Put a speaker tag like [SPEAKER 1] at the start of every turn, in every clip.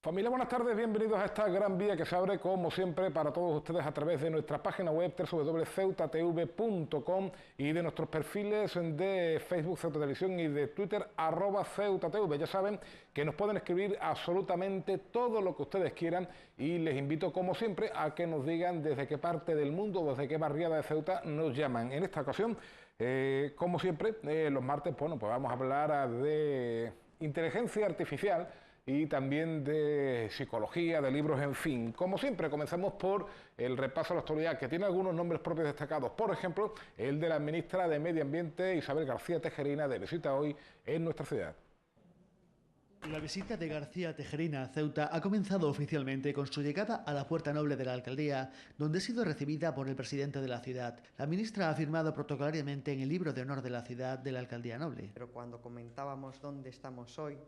[SPEAKER 1] Familia, buenas tardes, bienvenidos a esta gran vía que se abre, como siempre, para todos ustedes a través de nuestra página web www.ceutatv.com y de nuestros perfiles de Facebook Ceuta Televisión y de Twitter @CeutaTV. Ya saben que nos pueden escribir absolutamente todo lo que ustedes quieran y les invito, como siempre, a que nos digan desde qué parte del mundo, desde qué barriada de Ceuta nos llaman. En esta ocasión, como siempre, los martes, bueno, pues vamos a hablar de inteligencia artificial y también de psicología, de libros, en fin. Como siempre, comenzamos por el repaso a la actualidad, que tiene algunos nombres propios destacados. Por ejemplo, el de la ministra de Medio Ambiente, Isabel García Tejerina, de visita hoy en nuestra ciudad.
[SPEAKER 2] La visita de García Tejerina a Ceuta ha comenzado oficialmente con su llegada a la Puerta Noble de la Alcaldía, donde ha sido recibida por el presidente de la ciudad. La ministra ha firmado protocolariamente en el libro de honor de la ciudad de la Alcaldía Noble.
[SPEAKER 3] Pero cuando comentábamos dónde estamos hoy,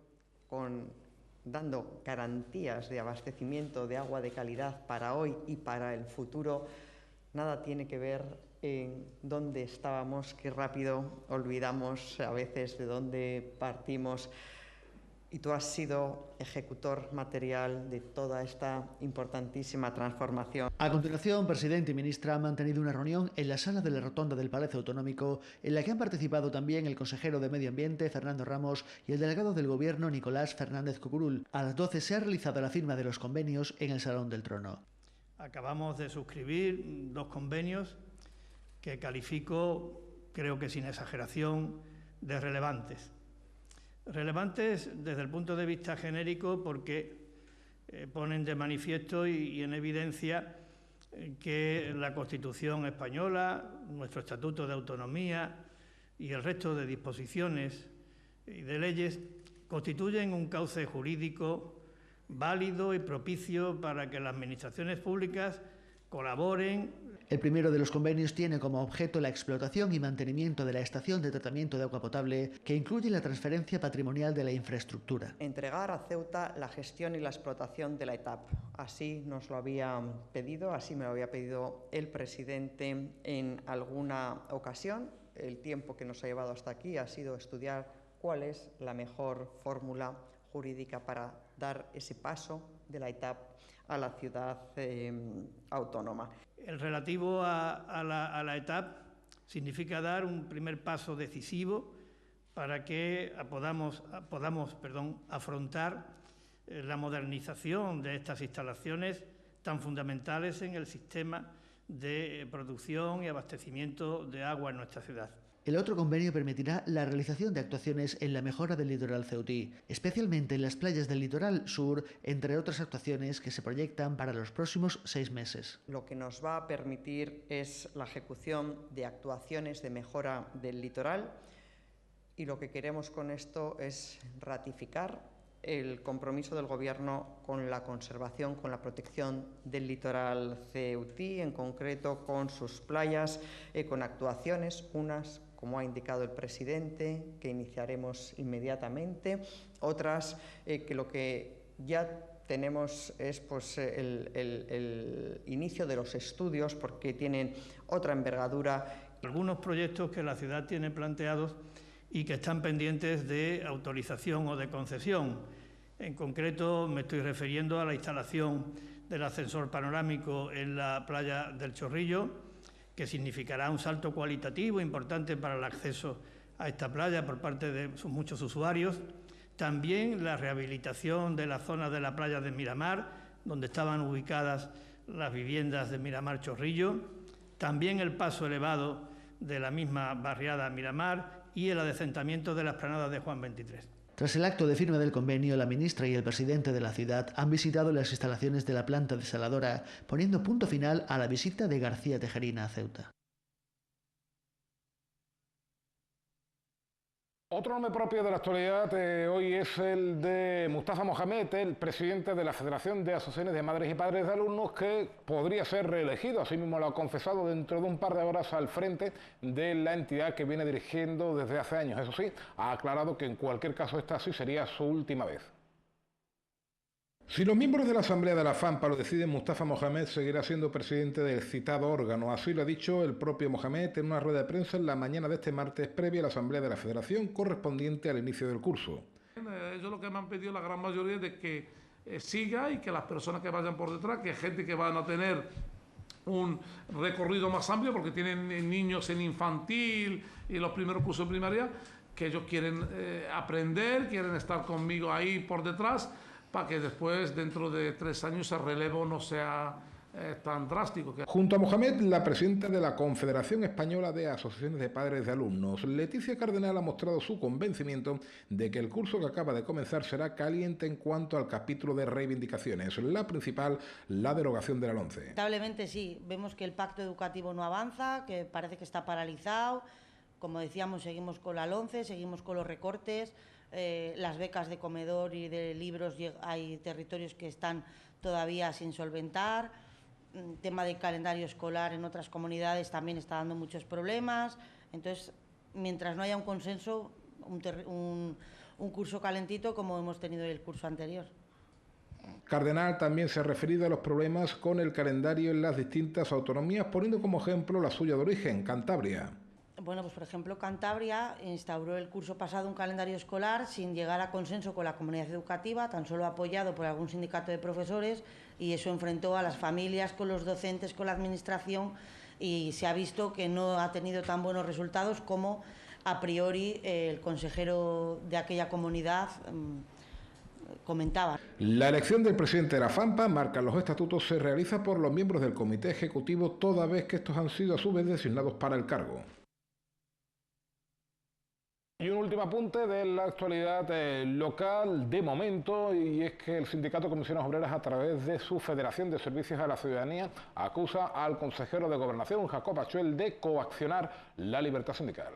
[SPEAKER 3] dando garantías de abastecimiento de agua de calidad para hoy y para el futuro, nada tiene que ver en dónde estábamos, qué rápido olvidamos a veces de dónde partimos. Y tú has sido ejecutor material de toda esta importantísima transformación.
[SPEAKER 2] A continuación, presidente y ministra han mantenido una reunión en la sala de la rotonda del Palacio Autonómico, en la que han participado también el consejero de Medio Ambiente, Fernando Ramos, y el delegado del Gobierno, Nicolás Fernández Cucurul. A las 12 se ha realizado la firma de los convenios en el Salón del Trono.
[SPEAKER 4] Acabamos de suscribir 2 convenios que califico, creo que sin exageración, de relevantes. Relevantes desde el punto de vista genérico porque ponen de manifiesto y en evidencia que la Constitución española, nuestro Estatuto de Autonomía y el resto de disposiciones y de leyes constituyen un cauce jurídico válido y propicio para que las administraciones públicas colaboren.
[SPEAKER 2] El primero de los convenios tiene como objeto la explotación y mantenimiento de la estación de tratamiento de agua potable, que incluye la transferencia patrimonial de la infraestructura.
[SPEAKER 3] Entregar a Ceuta la gestión y la explotación de la ETAP. Así nos lo había pedido, así me lo había pedido el presidente en alguna ocasión. El tiempo que nos ha llevado hasta aquí ha sido estudiar cuál es la mejor fórmula jurídica para dar ese paso de la ETAP a la ciudad autónoma.
[SPEAKER 4] El relativo a la ETAP significa dar un primer paso decisivo para que podamos afrontar la modernización de estas instalaciones tan fundamentales en el sistema de producción y abastecimiento de agua en nuestra ciudad.
[SPEAKER 2] El otro convenio permitirá la realización de actuaciones en la mejora del litoral ceutí, especialmente en las playas del litoral sur, entre otras actuaciones que se proyectan para los próximos 6 meses.
[SPEAKER 3] Lo que nos va a permitir es la ejecución de actuaciones de mejora del litoral y lo que queremos con esto es ratificar el compromiso del Gobierno con la conservación, con la protección del litoral ceutí, en concreto con sus playas, con actuaciones, unas, como ha indicado el presidente, que iniciaremos inmediatamente, otras que lo que ya tenemos es el inicio de los estudios porque tienen otra envergadura.
[SPEAKER 4] Algunos proyectos que la ciudad tiene planteados y que están pendientes de autorización o de concesión. En concreto, me estoy refiriendo a la instalación del ascensor panorámico en la playa del Chorrillo, que significará un salto cualitativo importante para el acceso a esta playa por parte de muchos usuarios. También la rehabilitación de la zona de la playa de Miramar, donde estaban ubicadas las viviendas de Miramar Chorrillo. También el paso elevado de la misma barriada Miramar y el adecentamiento de la explanada de Juan 23.
[SPEAKER 2] Tras el acto de firma del convenio, la ministra y el presidente de la ciudad han visitado las instalaciones de la planta desaladora, poniendo punto final a la visita de García Tejerina a Ceuta.
[SPEAKER 1] Otro nombre propio de la actualidad hoy es el de Mustafa Mohamed, el presidente de la Federación de Asociaciones de Madres y Padres de Alumnos, que podría ser reelegido, así mismo lo ha confesado, dentro de un par de horas al frente de la entidad que viene dirigiendo desde hace años. Eso sí, ha aclarado que en cualquier caso esta sí sería su última vez. Si los miembros de la Asamblea de la FAMPA lo deciden, Mustafa Mohamed seguirá siendo presidente del citado órgano. Así lo ha dicho el propio Mohamed en una rueda de prensa en la mañana de este martes previa a la Asamblea de la Federación correspondiente al inicio del curso.
[SPEAKER 5] Ellos lo que me han pedido la gran mayoría es de que siga y que las personas que vayan por detrás, que gente que van a tener un recorrido más amplio porque tienen niños en infantil y los primeros cursos de primaria, que ellos quieren aprender, quieren estar conmigo ahí por detrás, para que después, dentro de 3 años, el relevo no sea tan drástico.
[SPEAKER 1] Junto a Mohamed, la presidenta de la Confederación Española de Asociaciones de Padres de Alumnos, Leticia Cardenal, ha mostrado su convencimiento de que el curso que acaba de comenzar será caliente en cuanto al capítulo de reivindicaciones, la principal, la derogación de la LOMCE.
[SPEAKER 6] Lamentablemente sí, vemos que el pacto educativo no avanza, que parece que está paralizado. Como decíamos, seguimos con la LOMCE, seguimos con los recortes, las becas de comedor y de libros, hay territorios que están todavía sin solventar. El tema del calendario escolar en otras comunidades también está dando muchos problemas. Entonces, mientras no haya un consenso, un curso calentito como hemos tenido el curso anterior.
[SPEAKER 1] Cardenal también se ha referido a los problemas con el calendario en las distintas autonomías, poniendo como ejemplo la suya de origen, Cantabria.
[SPEAKER 6] Bueno, pues por ejemplo, Cantabria instauró el curso pasado un calendario escolar sin llegar a consenso con la comunidad educativa, tan solo apoyado por algún sindicato de profesores, y eso enfrentó a las familias con los docentes, con la administración, y se ha visto que no ha tenido tan buenos resultados como a priori el consejero de aquella comunidad comentaba.
[SPEAKER 1] La elección del presidente de la FAMPA, marca los estatutos, se realiza por los miembros del comité ejecutivo, toda vez que estos han sido a su vez designados para el cargo. Y un último apunte de la actualidad local de momento, y es que el sindicato Comisiones Obreras, a través de su Federación de Servicios a la Ciudadanía, acusa al consejero de Gobernación, Jacob Achuel, de coaccionar la libertad sindical.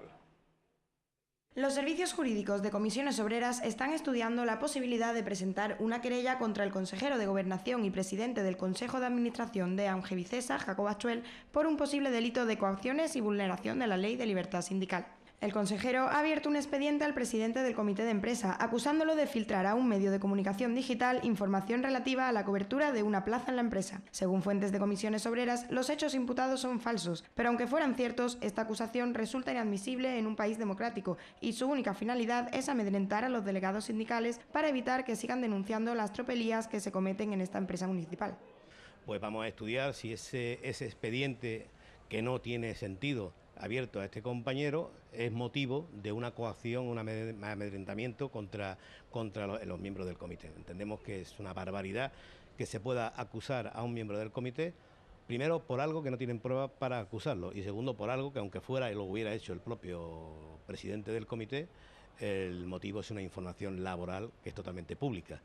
[SPEAKER 7] Los servicios jurídicos de Comisiones Obreras están estudiando la posibilidad de presentar una querella contra el consejero de Gobernación y presidente del Consejo de Administración de Aungevicesa, Jacob Achuel, por un posible delito de coacciones y vulneración de la Ley de Libertad Sindical. El consejero ha abierto un expediente al presidente del comité de empresa, acusándolo de filtrar a un medio de comunicación digital información relativa a la cobertura de una plaza en la empresa. Según fuentes de Comisiones Obreras, los hechos imputados son falsos, pero aunque fueran ciertos, esta acusación resulta inadmisible en un país democrático y su única finalidad es amedrentar a los delegados sindicales para evitar que sigan denunciando las tropelías que se cometen en esta empresa municipal.
[SPEAKER 8] Pues vamos a estudiar si ese expediente, que no tiene sentido, abierto a este compañero, es motivo de una coacción, un amedrentamiento contra los miembros del comité. Entendemos que es una barbaridad que se pueda acusar a un miembro del comité, primero por algo que no tienen pruebas para acusarlo, y segundo por algo que, aunque fuera y lo hubiera hecho el propio presidente del comité, el motivo es una información laboral que es totalmente pública.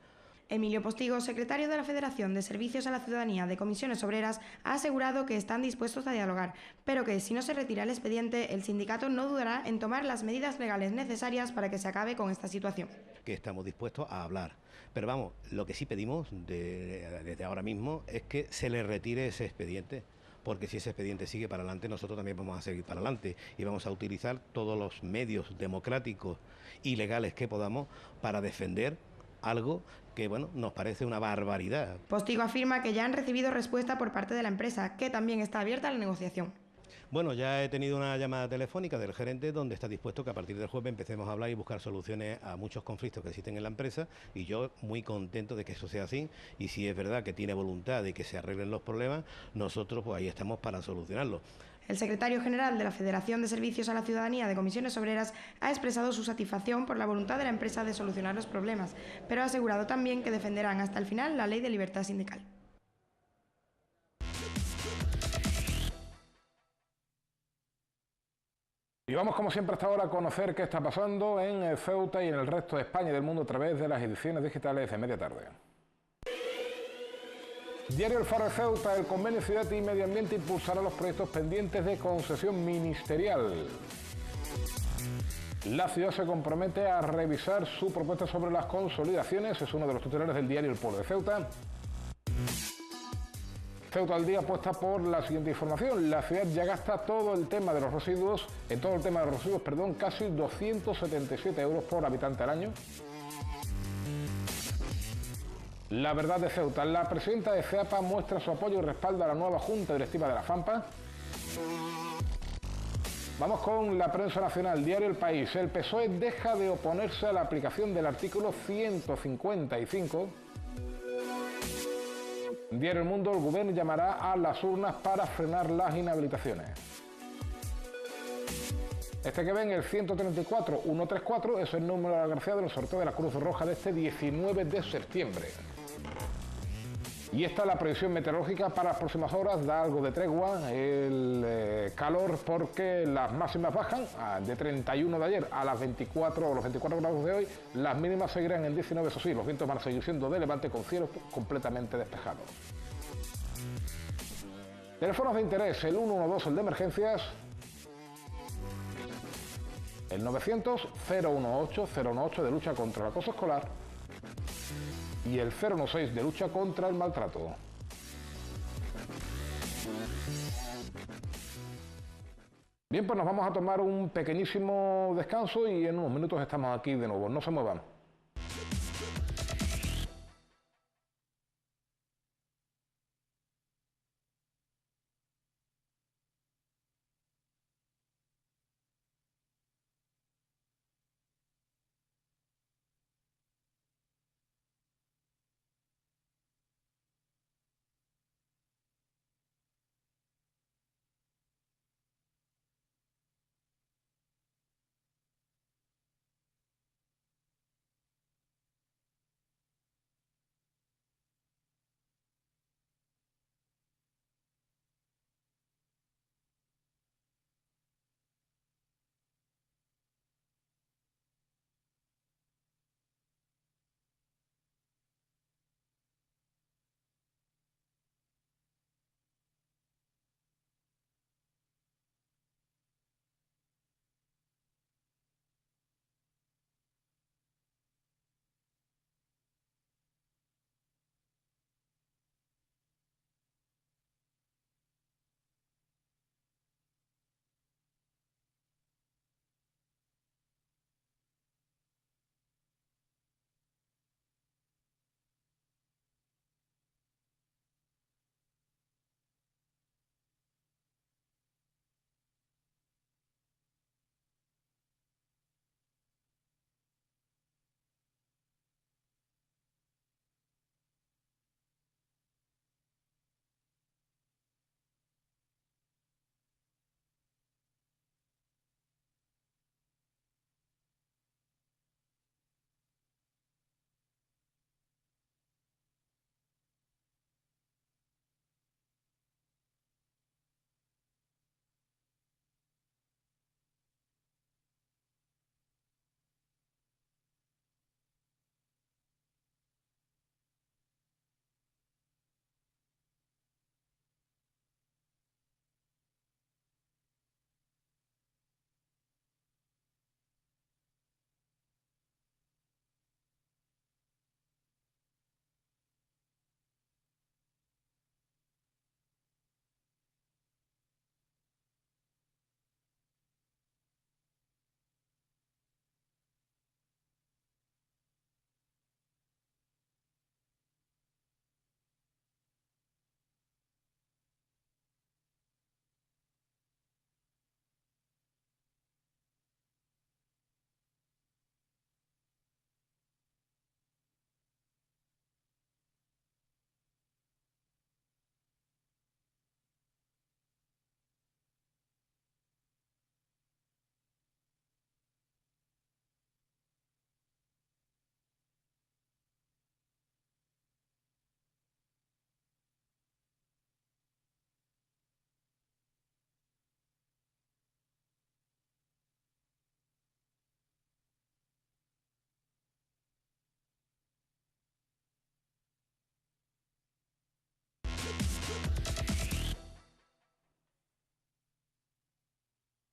[SPEAKER 7] Emilio Postigo, secretario de la Federación de Servicios a la Ciudadanía de Comisiones Obreras, ha asegurado que están dispuestos a dialogar, pero que si no se retira el expediente, el sindicato no dudará en tomar las medidas legales necesarias para que se acabe con esta situación.
[SPEAKER 8] Que estamos dispuestos a hablar, pero vamos, lo que sí pedimos desde ahora mismo es que se le retire ese expediente, porque si ese expediente sigue para adelante, nosotros también vamos a seguir para adelante y vamos a utilizar todos los medios democráticos y legales que podamos para defender algo que, bueno, nos parece una barbaridad.
[SPEAKER 7] Postigo afirma que ya han recibido respuesta por parte de la empresa, que también está abierta a la negociación.
[SPEAKER 8] Bueno, ya he tenido una llamada telefónica del gerente donde está dispuesto que a partir del jueves empecemos a hablar y buscar soluciones a muchos conflictos que existen en la empresa, y yo muy contento de que eso sea así, y si es verdad que tiene voluntad de que se arreglen los problemas, nosotros pues ahí estamos para solucionarlos.
[SPEAKER 7] El secretario general de la Federación de Servicios a la Ciudadanía de Comisiones Obreras ha expresado su satisfacción por la voluntad de la empresa de solucionar los problemas, pero ha asegurado también que defenderán hasta el final la Ley de Libertad Sindical.
[SPEAKER 1] Y vamos, como siempre, hasta ahora a conocer qué está pasando en Ceuta y en el resto de España y del mundo a través de las ediciones digitales de Media Tarde. Diario El Faro de Ceuta: el convenio Ciudad y Medio Ambiente impulsará los proyectos pendientes de concesión ministerial. La ciudad se compromete a revisar su propuesta sobre las consolidaciones, es uno de los titulares del diario El Pueblo de Ceuta. Ceuta al Día apuesta por la siguiente información: la ciudad ya gasta todo el tema de los residuos, casi 277 euros por habitante al año. La verdad de Ceuta. La presidenta de CEAPA muestra su apoyo y respaldo a la nueva Junta Directiva de la FAMPA. Vamos con la prensa nacional, diario El País. El PSOE deja de oponerse a la aplicación del artículo 155. Diario El Mundo, el Gobierno llamará a las urnas para frenar las inhabilitaciones. Este que ven, el 134-134, es el número agraciado del sorteo de la Cruz Roja de este 19 de septiembre. Y esta es la previsión meteorológica para las próximas horas. Da algo de tregua el calor, porque las máximas bajan de 31 de ayer a las 24 o los 24 grados de hoy. Las mínimas seguirán en 19, eso sí, los vientos van a seguir siendo de levante con cielos completamente despejados. Teléfonos de interés, el 112, el de emergencias, el 900-018-018 de lucha contra el acoso escolar y el 016 de lucha contra el maltrato. Bien, pues nos vamos a tomar un pequeñísimo descanso y en unos minutos estamos aquí de nuevo. No se muevan.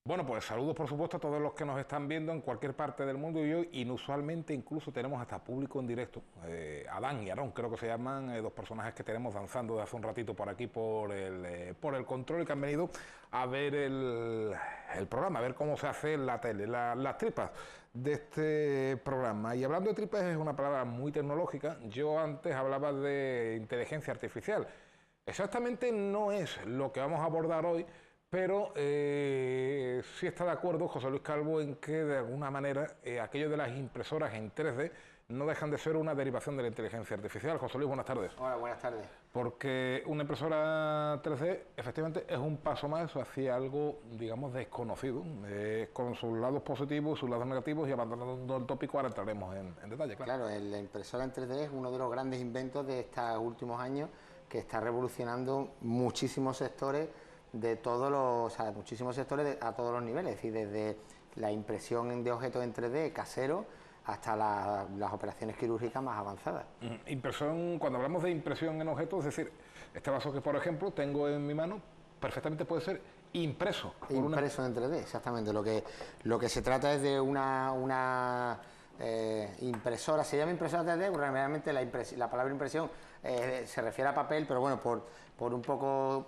[SPEAKER 1] Bueno, pues saludos por supuesto a todos los que nos están viendo en cualquier parte del mundo, y hoy inusualmente incluso tenemos hasta público en directo. Adán y Aarón, creo que se llaman, dos personajes que tenemos danzando de hace un ratito por aquí por el control, y que han venido a ver el programa, a ver cómo se hace en la tele, las tripas de este programa. Y hablando de tripas, es una palabra muy tecnológica. Yo antes hablaba de inteligencia artificial. Exactamente no es lo que vamos a abordar hoy, pero sí está de acuerdo José Luis Calvo en que de alguna manera aquello de las impresoras en 3D no dejan de ser una derivación de la inteligencia artificial. José Luis, buenas tardes.
[SPEAKER 9] Hola, buenas tardes.
[SPEAKER 1] Porque una impresora 3D efectivamente es un paso más hacia algo, digamos, desconocido, con sus lados positivos, sus lados negativos, y abandonando el tópico ahora entraremos en detalle.
[SPEAKER 9] Claro, la impresora en 3D es uno de los grandes inventos de estos últimos años que está revolucionando muchísimos sectores de todos los, muchísimos sectores a todos los niveles, es decir, desde la impresión de objetos en 3D casero hasta las operaciones quirúrgicas más avanzadas.
[SPEAKER 1] Impresión, cuando hablamos de impresión en objetos, es decir, este vaso que por ejemplo tengo en mi mano, perfectamente puede ser impreso.
[SPEAKER 9] Impreso en 3D, exactamente. Lo que se trata es de una impresora, se llama impresora 3D, porque realmente la palabra impresión se refiere a papel, pero bueno, por un poco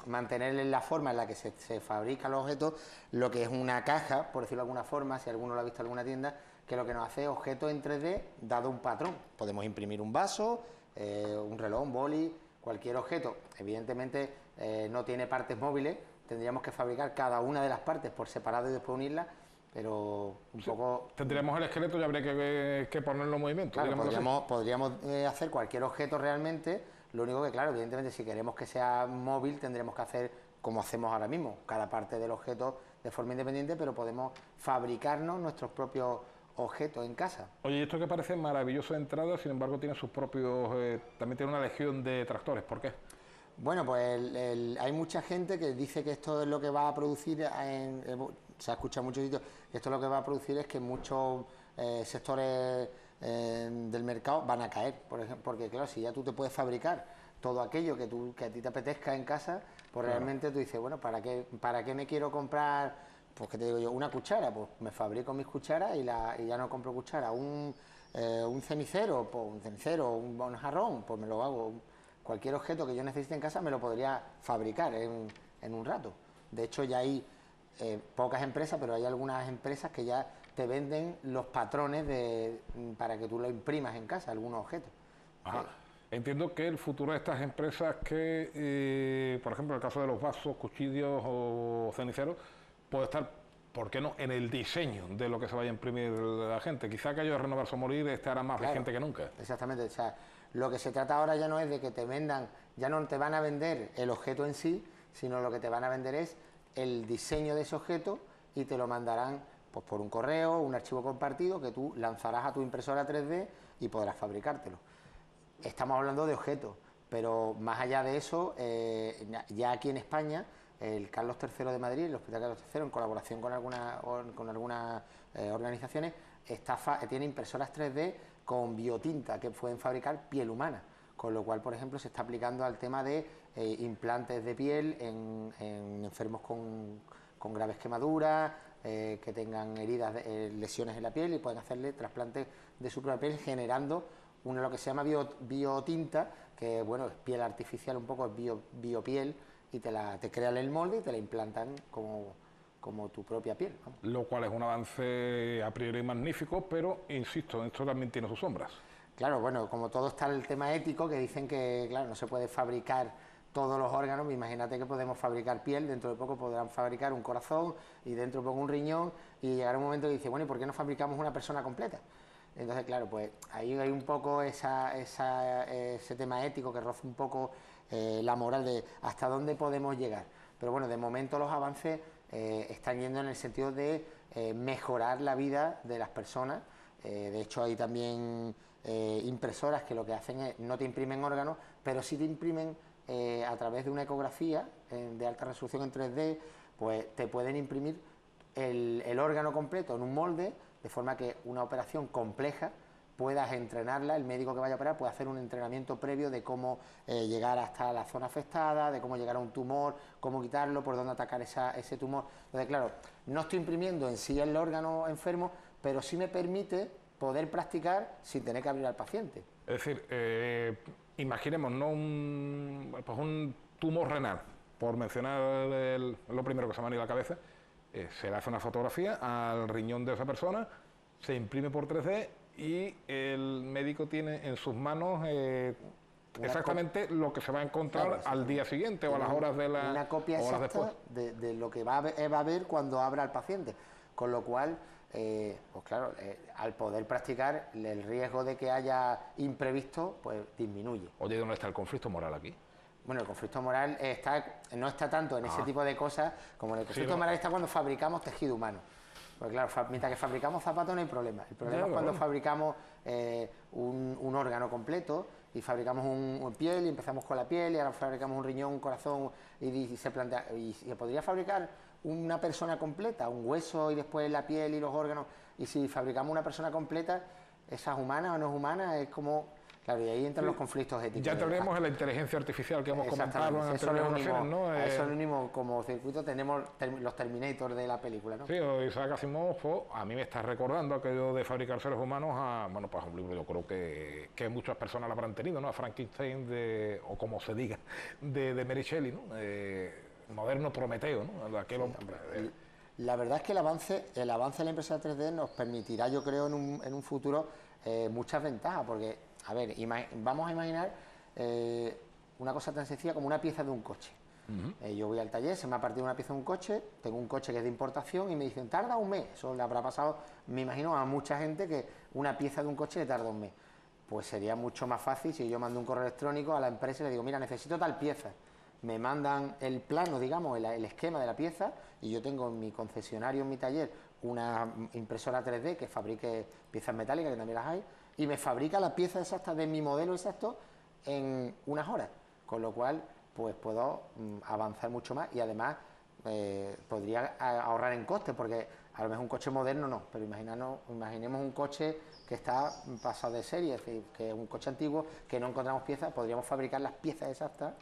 [SPEAKER 9] mantener la forma en la que se fabrican los objetos, lo que es una caja, por decirlo de alguna forma, si alguno lo ha visto en alguna tienda, que lo que nos hace es objetos en 3D dado un patrón. Podemos imprimir un vaso, un reloj, un boli, cualquier objeto. Evidentemente no tiene partes móviles, tendríamos que fabricar cada una de las partes por separado y después unirlas, pero un poco...
[SPEAKER 1] Tendríamos el esqueleto y habría que ponerlo en movimiento.
[SPEAKER 9] Claro, podríamos hacer cualquier objeto realmente, lo único que, claro, evidentemente si queremos que sea móvil tendremos que hacer como hacemos ahora mismo, cada parte del objeto de forma independiente, pero podemos fabricarnos nuestros propios objetos en casa.
[SPEAKER 1] Oye, esto que parece maravilloso de entrada, sin embargo tiene sus propios, también tiene una legión de detractores. ¿Por qué?
[SPEAKER 9] Bueno, pues hay mucha gente que dice que esto es lo que va a producir, se ha escuchado en muchos sitios, que esto es lo que va a producir es que muchos sectores del mercado van a caer, por ejemplo, porque claro, si ya tú te puedes fabricar todo aquello que a ti te apetezca en casa, pues claro, realmente tú dices, bueno, ¿para qué me quiero comprar? Pues que te digo yo, una cuchara, pues me fabrico mis cucharas y ya no compro cuchara. Un cenicero, un jarrón, pues me lo hago. Cualquier objeto que yo necesite en casa me lo podría fabricar en un rato. De hecho, ya hay pocas empresas, pero hay algunas empresas que ya te venden los patrones para que tú lo imprimas en casa, algunos objetos.
[SPEAKER 1] Ajá. Entiendo que el futuro de estas empresas que, por ejemplo, en el caso de los vasos, cuchillos o ceniceros, puede estar, ¿por qué no?, en el diseño de lo que se vaya a imprimir la gente. Quizá aquello de renovarse o morir estará más vigente que nunca.
[SPEAKER 9] Exactamente, o sea, lo que se trata ahora ya no es de que te vendan, ya no te van a vender el objeto en sí, sino lo que te van a vender es el diseño de ese objeto y te lo mandarán pues por un correo, un archivo compartido que tú lanzarás a tu impresora 3D y podrás fabricártelo. Estamos hablando de objetos, pero más allá de eso, ya aquí en España, el Carlos III de Madrid, el Hospital Carlos III, en colaboración con algunas organizaciones, tiene impresoras 3D con biotinta que pueden fabricar piel humana, con lo cual, por ejemplo, se está aplicando al tema de implantes de piel en enfermos con graves quemaduras, que tengan heridas, lesiones en la piel, y pueden hacerle trasplantes de su propia piel generando lo que se llama biotinta, que bueno, es piel artificial, un poco es biopiel, y te crean el molde y te la implantan como tu propia piel, ¿no?
[SPEAKER 1] Lo cual es un avance a priori magnífico, pero insisto, esto también tiene sus sombras.
[SPEAKER 9] Claro, bueno, como todo está el tema ético, que dicen que claro, no se puede fabricar todos los órganos. Imagínate que podemos fabricar piel, dentro de poco podrán fabricar un corazón y dentro de poco un riñón, y llegará un momento que dice, bueno, ¿y por qué no fabricamos una persona completa? Entonces, claro, pues ahí hay un poco ese tema ético que roza un poco la moral de hasta dónde podemos llegar. Pero bueno, de momento los avances están yendo en el sentido de mejorar la vida de las personas. De hecho, hay también impresoras que lo que hacen es no te imprimen órganos, pero sí te imprimen a través de una ecografía de alta resolución en 3D, pues te pueden imprimir el órgano completo en un molde, de forma que una operación compleja puedas entrenarla, el médico que vaya a operar puede hacer un entrenamiento previo de cómo llegar hasta la zona afectada, de cómo llegar a un tumor, cómo quitarlo, por dónde atacar ese tumor. Entonces, claro, no estoy imprimiendo en sí el órgano enfermo, pero sí me permite poder practicar sin tener que abrir al paciente.
[SPEAKER 1] Es decir, imaginemos, ¿no?, un tumor renal, por mencionar lo primero que se me ha venido a la cabeza, se le hace una fotografía al riñón de esa persona se imprime por 3D y el médico tiene en sus manos exactamente lo que se va a encontrar al día siguiente o a las horas de la...
[SPEAKER 9] Una copia exacta de lo que va a ver cuando abra el paciente. Con lo cual, pues claro, al poder practicar, el riesgo de que haya imprevisto, pues disminuye.
[SPEAKER 1] Oye, ¿dónde está el conflicto moral aquí?
[SPEAKER 9] Bueno, el conflicto moral no está tanto en ese tipo de cosas como en el conflicto moral está cuando fabricamos tejido humano. Porque claro, mientras que fabricamos zapatos no hay problema. El problema es cuando fabricamos un órgano completo y fabricamos un piel y empezamos con la piel y ahora fabricamos un riñón, un corazón y se plantea, y se podría fabricar una persona completa, un hueso y después la piel y los órganos, y si fabricamos una persona completa, esa es humana o no es humana, es como... Claro, y ahí entran los conflictos éticos.
[SPEAKER 1] Ya entraremos en la inteligencia artificial que hemos comentado en anteriores ocasiones, ¿no?
[SPEAKER 9] Eso lo unimos como circuito, tenemos los Terminator de la película, ¿no?
[SPEAKER 1] Sí, Isaac Asimov, a mí me está recordando aquello de fabricar seres humanos a, bueno, pues un libro yo creo que muchas personas lo habrán tenido, ¿no? A Frankenstein, o como se diga, de Mary Shelley, ¿no? Moderno Prometeo, ¿no?
[SPEAKER 9] La verdad es que el avance de la impresora 3D nos permitirá, yo creo, en un futuro muchas ventajas, porque... A ver, vamos a imaginar una cosa tan sencilla como una pieza de un coche. Yo voy al taller, se me ha partido una pieza de un coche, tengo un coche que es de importación y me dicen, tarda un mes. Eso le habrá pasado, me imagino, a mucha gente que una pieza de un coche le tarda un mes. Pues sería mucho más fácil si yo mando un correo electrónico a la empresa y le digo, mira, necesito tal pieza. Me mandan el plano, digamos, el esquema de la pieza y yo tengo en mi concesionario, en mi taller, una impresora 3D que fabrique piezas metálicas, que también las hay, y me fabrica la pieza exacta de mi modelo exacto en unas horas, con lo cual pues puedo avanzar mucho más y además podría ahorrar en costes, porque a lo mejor un coche moderno no, pero imaginemos un coche que está pasado de serie, es decir, que es un coche antiguo que no encontramos piezas, podríamos fabricar las piezas exactas.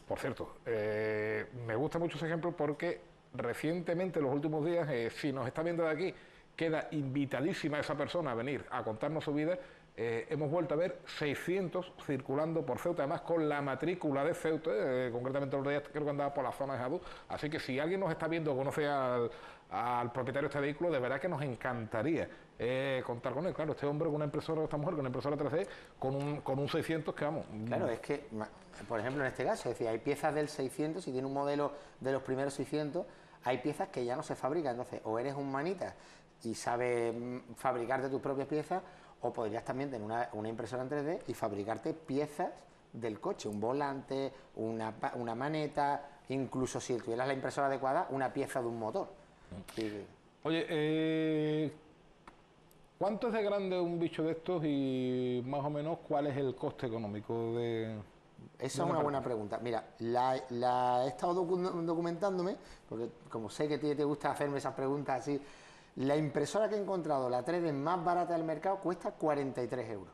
[SPEAKER 1] Por cierto, me gusta mucho ese ejemplo porque recientemente, en los últimos días, si nos está viendo de aquí, queda invitadísima esa persona a venir a contarnos su vida. Hemos vuelto a ver 600 circulando por Ceuta, además con la matrícula de Ceuta, concretamente los días creo que andaba por la zona de Jadú, así que si alguien nos está viendo o conoce al propietario de este vehículo, de verdad que nos encantaría contar con él. Claro, este hombre con una impresora, esta mujer con una impresora 3D, con un 600 que vamos...
[SPEAKER 9] Claro, es que, por ejemplo, en este caso, es decir, hay piezas del 600, si tiene un modelo de los primeros 600, hay piezas que ya no se fabrican, entonces o eres un manita y sabes fabricarte tus propias piezas, o podrías también tener una impresora en 3D y fabricarte piezas del coche, un volante, una maneta, incluso si tuvieras la impresora adecuada, una pieza de un motor.
[SPEAKER 1] Oye, ¿cuánto es de grande un bicho de estos y más o menos cuál es el coste económico de...?
[SPEAKER 9] Esa es una buena pregunta. Mira, he estado documentándome, porque como sé que te gusta hacerme esas preguntas así. La impresora que he encontrado, la 3D más barata del mercado, cuesta 43 euros.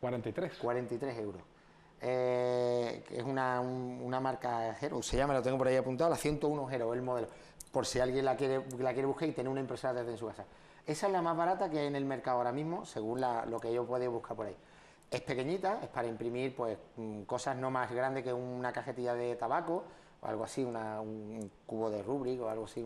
[SPEAKER 1] ¿43?
[SPEAKER 9] 43 euros. Que es una marca Hero, se llama, lo tengo por ahí apuntado, la 101 Hero, el modelo, por si alguien la quiere buscar y tener una impresora 3D en su casa. Esa es la más barata que hay en el mercado ahora mismo, según lo que yo he podido buscar por ahí. Es pequeñita, es para imprimir pues cosas no más grandes que una cajetilla de tabaco, o algo así, un cubo de Rubik o algo así,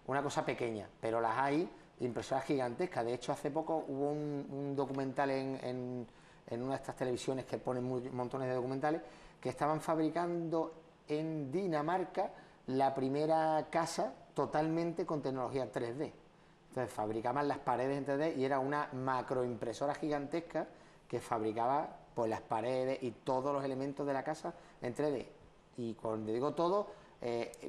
[SPEAKER 9] una cosa pequeña, pero las hay impresoras gigantescas. De hecho, hace poco hubo un documental en una de estas televisiones que ponen montones de documentales, que estaban fabricando en Dinamarca la primera casa totalmente con tecnología 3D. Entonces fabricaban las paredes en 3D y era una macroimpresora gigantesca que fabricaba pues las paredes y todos los elementos de la casa en 3D. Y cuando digo todo,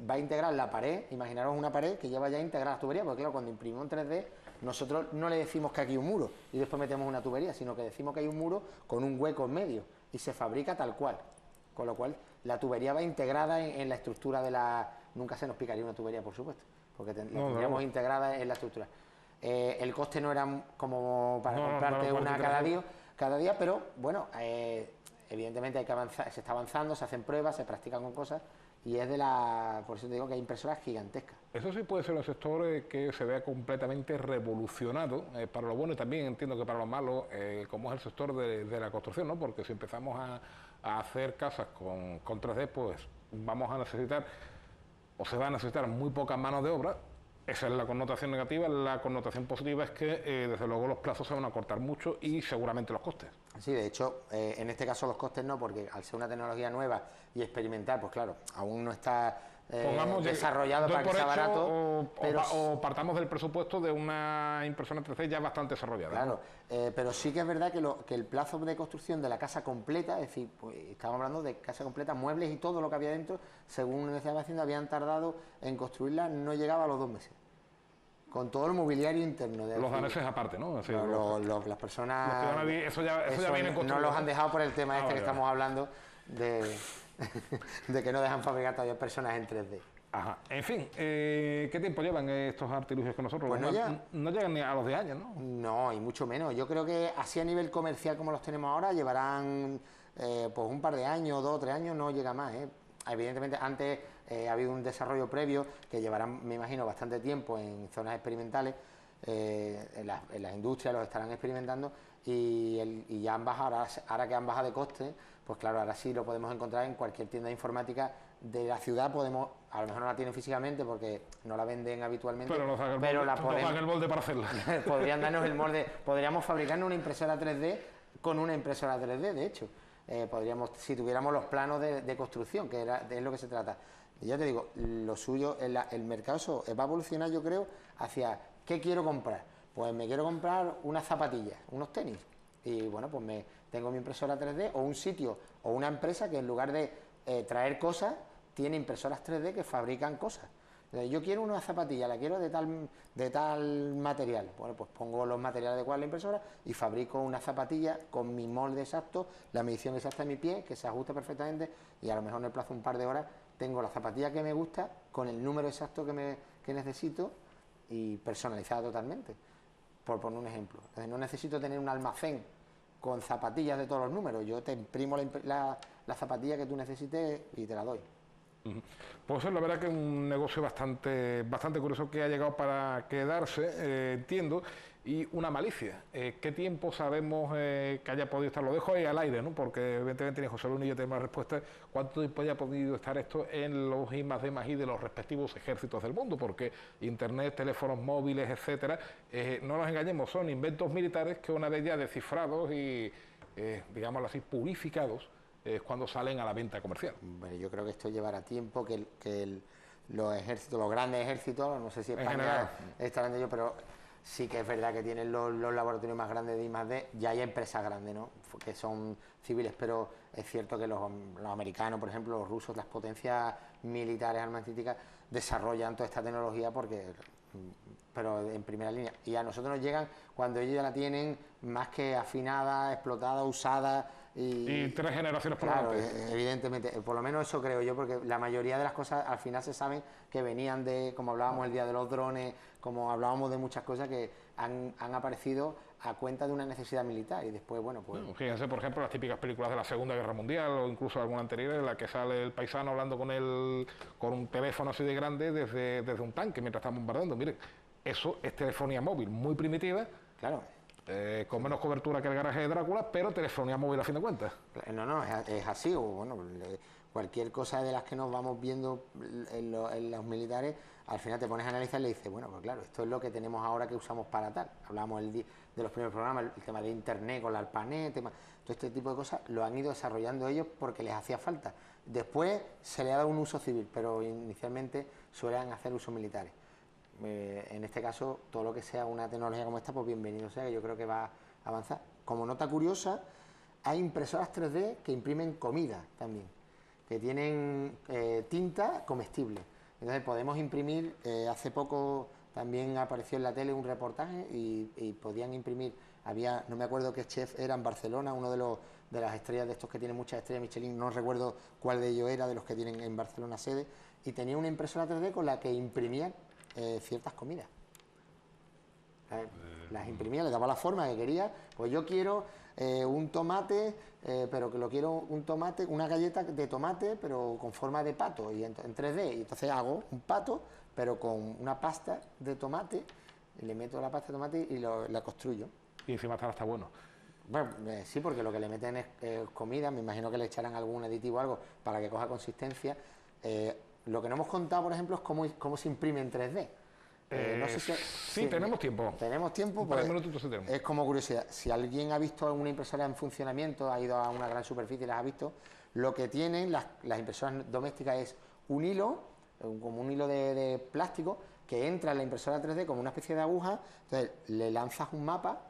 [SPEAKER 9] va a integrar la pared, imaginaros una pared que lleva ya integrada la tubería, porque claro, cuando imprimimos en 3D, nosotros no le decimos que aquí hay un muro y después metemos una tubería, sino que decimos que hay un muro con un hueco en medio y se fabrica tal cual. Con lo cual, la tubería va integrada en la estructura de la... Nunca se nos picaría una tubería, por supuesto, porque la tendríamos integrada en la estructura. El coste no era como para comprarte una cada día, pero bueno, evidentemente hay que avanzar, se está avanzando, se hacen pruebas, se practican con cosas y es por eso te digo que hay impresoras gigantescas.
[SPEAKER 1] Eso sí puede ser un sector que se vea completamente revolucionado, para lo bueno y también entiendo que para lo malo, como es el sector de la construcción, ¿no? Porque si empezamos a hacer casas con 3D, pues vamos a necesitar, o se va a necesitar muy pocas manos de obra, Esa es la connotación negativa. La connotación positiva es que, desde luego, los plazos se van a cortar mucho y seguramente los costes.
[SPEAKER 9] Sí, de hecho, en este caso los costes no, porque al ser una tecnología nueva y experimental, pues claro, aún no está desarrollado para que sea barato.
[SPEAKER 1] O partamos del presupuesto de una impresora 3D ya bastante desarrollada.
[SPEAKER 9] Claro, pero sí que es verdad que el plazo de construcción de la casa completa, es decir, pues, estamos hablando de casa completa, muebles y todo lo que había dentro, según la Universidad de Hacienda, habían tardado en construirla, no llegaba a los 2 meses. Con todo el mobiliario interno.
[SPEAKER 1] Los daneses aparte, ¿no?
[SPEAKER 9] Las personas...
[SPEAKER 1] Eso ya viene construido.
[SPEAKER 9] No los han dejado por el tema que estamos hablando de que no dejan fabricar todavía personas en 3D.
[SPEAKER 1] Ajá. En fin, ¿qué tiempo llevan estos artilugios con nosotros?
[SPEAKER 9] Pues
[SPEAKER 1] no llegan ni a los 10 años, ¿no?
[SPEAKER 9] No, y mucho menos. Yo creo que así a nivel comercial como los tenemos ahora, llevarán pues un par de años, 2 o 3 años, no llega más, ¿eh? Evidentemente, antes ha habido un desarrollo previo que llevará, me imagino, bastante tiempo en zonas experimentales, en las industrias los estarán experimentando y ya han bajado, ahora que han bajado de coste, pues claro, ahora sí lo podemos encontrar en cualquier tienda de informática de la ciudad. Podemos, a lo mejor no la tienen físicamente porque no la venden habitualmente,
[SPEAKER 1] pero nos dan el molde para hacerla.
[SPEAKER 9] Podrían darnos el molde, podríamos fabricarnos una impresora 3D con una impresora 3D, de hecho. Podríamos, si tuviéramos los planos de construcción, que es lo que se trata. Y ya te digo, lo suyo, el mercado eso va a evolucionar, yo creo, hacia ¿qué quiero comprar? Pues me quiero comprar unas zapatillas, unos tenis. Y bueno, pues tengo mi impresora 3D o un sitio o una empresa que en lugar de traer cosas, tiene impresoras 3D que fabrican cosas. Yo quiero una zapatilla, la quiero de tal material. Bueno, pues pongo los materiales adecuados a la impresora y fabrico una zapatilla con mi molde exacto, la medición exacta de mi pie, que se ajusta perfectamente, y a lo mejor en el plazo de un par de horas tengo la zapatilla que me gusta, con el número exacto que necesito y personalizada totalmente, por poner un ejemplo. Entonces no necesito tener un almacén con zapatillas de todos los números, yo te imprimo la zapatilla que tú necesites y te la doy.
[SPEAKER 1] Pues es la verdad que es un negocio bastante curioso que ha llegado para quedarse, entiendo, y una malicia. ¿Qué tiempo sabemos que haya podido estar? Lo dejo ahí al aire, ¿no? Porque evidentemente ni José Luis ni yo tenemos la respuesta. ¿Cuánto tiempo haya podido estar esto en los I+D+I de los respectivos ejércitos del mundo? Porque Internet, teléfonos móviles, etcétera, no nos engañemos, son inventos militares que una vez ya descifrados y, digámoslo así, purificados, es cuando salen a la venta comercial.
[SPEAKER 9] Bueno, yo creo que esto llevará tiempo, los ejércitos, los grandes ejércitos, no sé si España estarán de ellos, pero sí que es verdad que tienen los laboratorios más grandes de I+D, ya hay empresas grandes, ¿no?, que son civiles, pero es cierto que los americanos, por ejemplo, los rusos, las potencias militares armamentísticas, desarrollan toda esta tecnología pero en primera línea. Y a nosotros nos llegan cuando ellos ya la tienen más que afinada, explotada, usada.
[SPEAKER 1] Y 3 generaciones por
[SPEAKER 9] delante.
[SPEAKER 1] Claro,
[SPEAKER 9] evidentemente, por lo menos eso creo yo, porque la mayoría de las cosas al final se saben que venían como hablábamos el día de los drones, como hablábamos de muchas cosas que han aparecido a cuenta de una necesidad militar y después, bueno, pues...
[SPEAKER 1] Fíjense, por ejemplo, las típicas películas de la Segunda Guerra Mundial o incluso alguna anterior en la que sale el paisano hablando con un teléfono así de grande desde un tanque mientras está bombardeando. Miren, eso es telefonía móvil muy primitiva.
[SPEAKER 9] Claro.
[SPEAKER 1] Con menos cobertura que el garaje de Drácula, pero telefonía móvil a fin de cuentas.
[SPEAKER 9] No, es así. O bueno, cualquier cosa de las que nos vamos viendo en los militares, al final te pones a analizar y le dices, bueno, pues claro, esto es lo que tenemos ahora que usamos para tal. Hablábamos de los primeros programas, el tema de internet con la ARPANET, todo este tipo de cosas lo han ido desarrollando ellos porque les hacía falta. Después se le ha dado un uso civil, pero inicialmente suelen hacer usos militares. En este caso, todo lo que sea una tecnología como esta, pues bienvenido sea, que yo creo que va a avanzar. Como nota curiosa, hay impresoras 3D que imprimen comida también, que tienen tinta comestible. Entonces podemos imprimir, hace poco también apareció en la tele un reportaje y podían imprimir, no me acuerdo qué chef era en Barcelona, uno de las estrellas de estos que tienen muchas estrellas Michelin, no recuerdo cuál de ellos era, de los que tienen en Barcelona sede, y tenía una impresora 3D con la que imprimían ciertas comidas. Las imprimía, le daba la forma que quería. Pues yo quiero un tomate, pero que lo quiero un tomate, una galleta de tomate, pero con forma de pato, y en 3D. Y entonces hago un pato, pero con una pasta de tomate, y le meto la pasta de tomate y la construyo.
[SPEAKER 1] Y encima está bueno.
[SPEAKER 9] Bueno, sí, porque lo que le meten es comida, me imagino que le echarán algún aditivo o algo para que coja consistencia. Lo que no hemos contado, por ejemplo, es cómo se imprime en 3D. No sé si...
[SPEAKER 1] Sí, tenemos tiempo.
[SPEAKER 9] Tenemos tiempo,
[SPEAKER 1] Un par de
[SPEAKER 9] pues
[SPEAKER 1] minutitos sí tenemos.
[SPEAKER 9] es como curiosidad. Si alguien ha visto una impresora en funcionamiento, ha ido a una gran superficie y las ha visto, lo que tienen las impresoras domésticas es un hilo, como un hilo de plástico, que entra en la impresora 3D como una especie de aguja, entonces le lanzas un mapa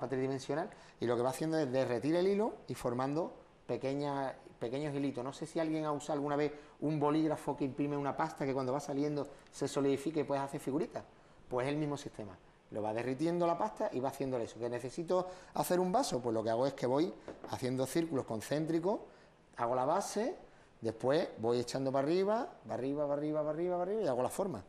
[SPEAKER 9] tridimensional, y lo que va haciendo es derretir el hilo y formando pequeños hilitos. No sé si alguien ha usado alguna vez un bolígrafo que imprime una pasta que cuando va saliendo se solidifica y puedes hacer figuritas. Pues es el mismo sistema. Lo va derritiendo la pasta y va haciendo eso. ¿Que necesito hacer un vaso? Pues lo que hago es que voy haciendo círculos concéntricos, hago la base, después voy echando para arriba, y hago la forma.